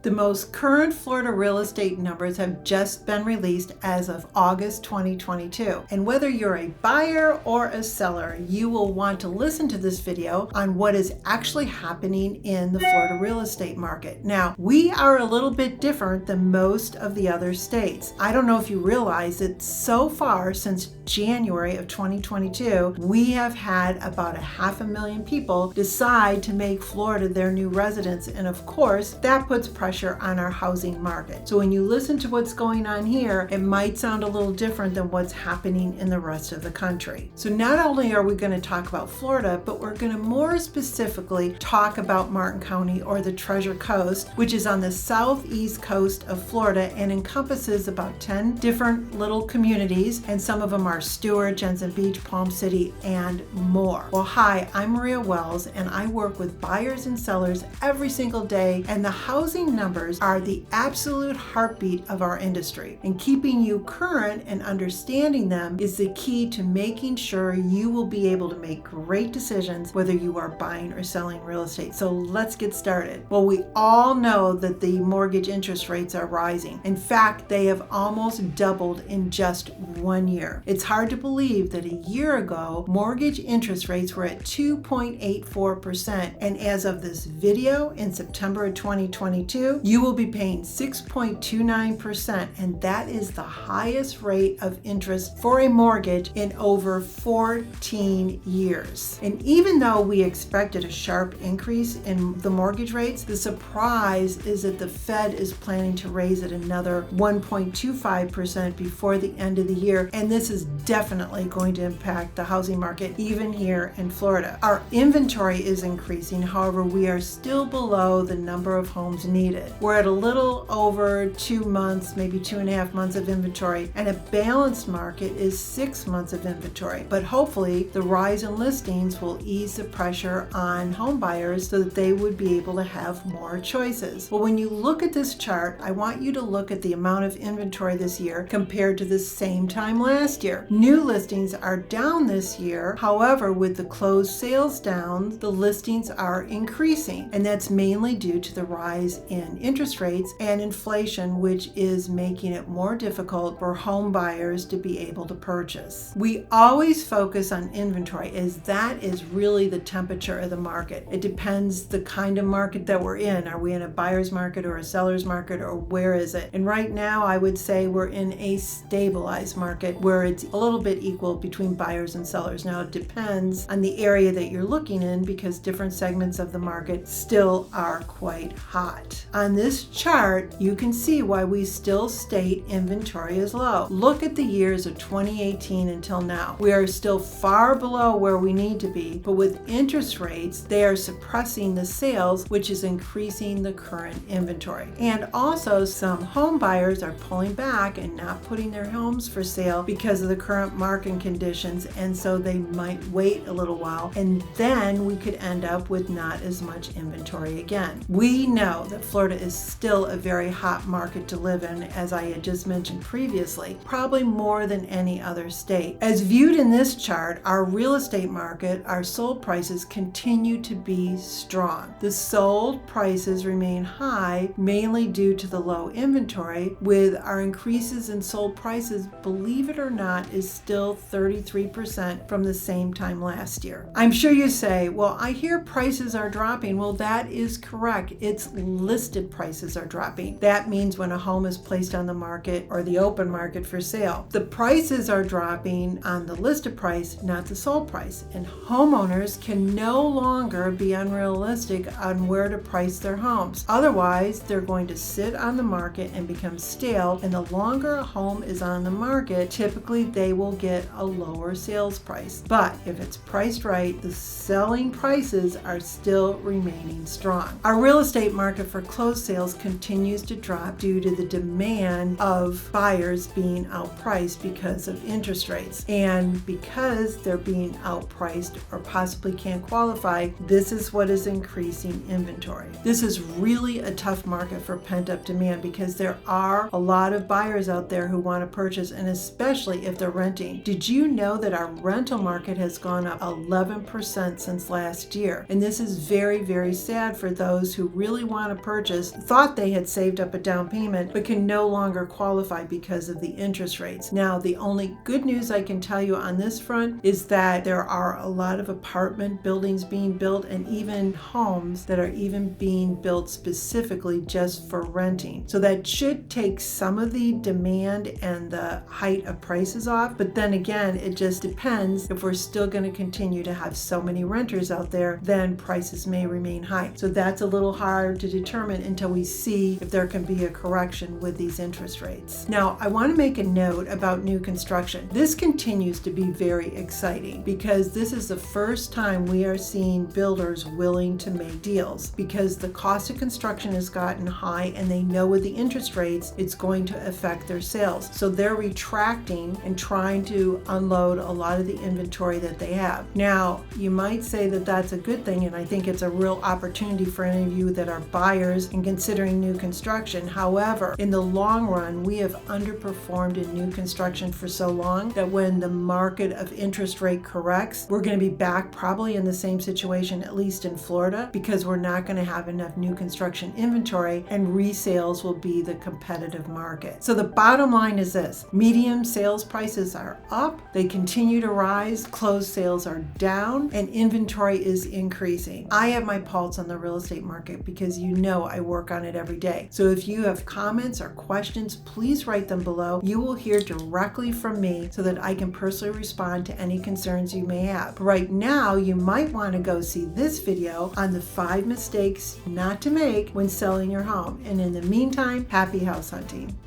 The most current Florida real estate numbers have just been released as of August 2022. And whether you're a buyer or a seller, you will want to listen to this video on what is actually happening in the Florida real estate market. Now, we are a little bit different than most of the other states. I don't know if you realize that so far since January of 2022, we have had about 500,000 people decide to make Florida their new residence. And of course, that puts pressure on our housing market. So when you listen to what's going on here, it might sound a little different than what's happening in the rest of the country. So not only are we going to talk about Florida, but we're going to more specifically talk about Martin County, or the Treasure Coast, which is on the southeast coast of Florida and encompasses about 10 different little communities, and some of them are Stuart, Jensen Beach, Palm City, and more. Well, hi, I'm Maria Wells, and I work with buyers and sellers every single day, and the housing numbers are the absolute heartbeat of our industry. And keeping you current and understanding them is the key to making sure you will be able to make great decisions whether you are buying or selling real estate. So let's get started. Well, we all know that the mortgage interest rates are rising. In fact, they have almost doubled in just 1 year. It's hard to believe that a year ago, mortgage interest rates were at 2.84%. And as of this video, in September of 2022, you will be paying 6.29%. And that is the highest rate of interest for a mortgage in over 14 years. And even though we expected a sharp increase in the mortgage rates, the surprise is that the Fed is planning to raise it another 1.25% before the end of the year. And this is definitely going to impact the housing market, even here in Florida. Our inventory is increasing. However, we are still below the number of homes needed. We're at a little over 2 months, maybe 2.5 months of inventory, and a balanced market is 6 months of inventory. But hopefully the rise in listings will ease the pressure on home buyers so that they would be able to have more choices. Well, when you look at this chart, I want you to look at the amount of inventory this year compared to the same time last year. New listings are down this year. However, with the closed sales down, the listings are increasing. And that's mainly due to the rise in interest rates and inflation, which is making it more difficult for home buyers to be able to purchase. We always focus on inventory, as that is really the temperature of the market. It depends the kind of market that we're in. Are we in a buyer's market or a seller's market, or where is it? And right now, I would say we're in a stabilized market where it's a little bit equal between buyers and sellers. Now, it depends on the area that you're looking in, because different segments of the market still are quite hot. On this chart, you can see why we still state inventory is low. Look at the years of 2018 until now. We are still far below where we need to be, but with interest rates, they are suppressing the sales, which is increasing the current inventory. And also, some home buyers are pulling back and not putting their homes for sale because of the current market conditions, and so they might wait a little while, and then we could end up with not as much inventory again. We know that Florida is still a very hot market to live in, as I had just mentioned previously, probably more than any other state. As viewed in this chart, our real estate market, our sold prices continue to be strong. The sold prices remain high, mainly due to the low inventory, with our increases in sold prices, believe it or not, is still 33% from the same time last year. I'm sure you say, well, I hear prices are dropping. Well, that is correct. It's listed prices are dropping. That means when a home is placed on the market or the open market for sale. The prices are dropping on the listed price, not the sold price. And homeowners can no longer be unrealistic on where to price their homes. Otherwise, they're going to sit on the market and become stale. And the longer a home is on the market, typically they will get a lower sales price. But if it's priced right, the selling prices are still remaining strong. Our real estate market for closed sales continues to drop due to the demand of buyers being outpriced because of interest rates. And because they're being outpriced or possibly can't qualify, this is what is increasing inventory. This is really a tough market for pent-up demand, because there are a lot of buyers out there who want to purchase, and especially if they're renting. Did you know that our rental market has gone up 11% since last year? And this is very, very sad for those who really want to purchase, thought they had saved up a down payment, but can no longer qualify because of the interest rates. Now, the only good news I can tell you on this front is that there are a lot of apartment buildings being built and even homes that are even being built specifically just for renting. So that should take some of the demand and the height of prices off. But then again, it just depends. If we're still going to continue to have so many renters out there, then prices may remain high. So that's a little hard to determine until we see if there can be a correction with these interest rates. Now, I want to make a note about new construction. This continues to be very exciting because this is the first time we are seeing builders willing to make deals, because the cost of construction has gotten high and they know with the interest rates it's going to affect their sales. So they're retracting and trying to unload a lot of the inventory that they have. Now, you might say that that's a good thing, and I think it's a real opportunity for any of you that are buyers and considering new construction. However, in the long run, we have underperformed in new construction for so long that when the market of interest rate corrects, we're going to be back probably in the same situation, at least in Florida, because we're not going to have enough new construction inventory and resales will be the competitive market. So the bottom line is this: medium sales prices are up, they continue to rise, closed sales are down, and inventory is increasing. I have my pulse on the real estate market because you know I work on it every day. So if you have comments or questions, please write them below. You will hear directly from me so that I can personally respond to any concerns you may have. But right now, you might want to go see this video on the 5 mistakes not to make when selling your home. And in the meantime, happy house hunting.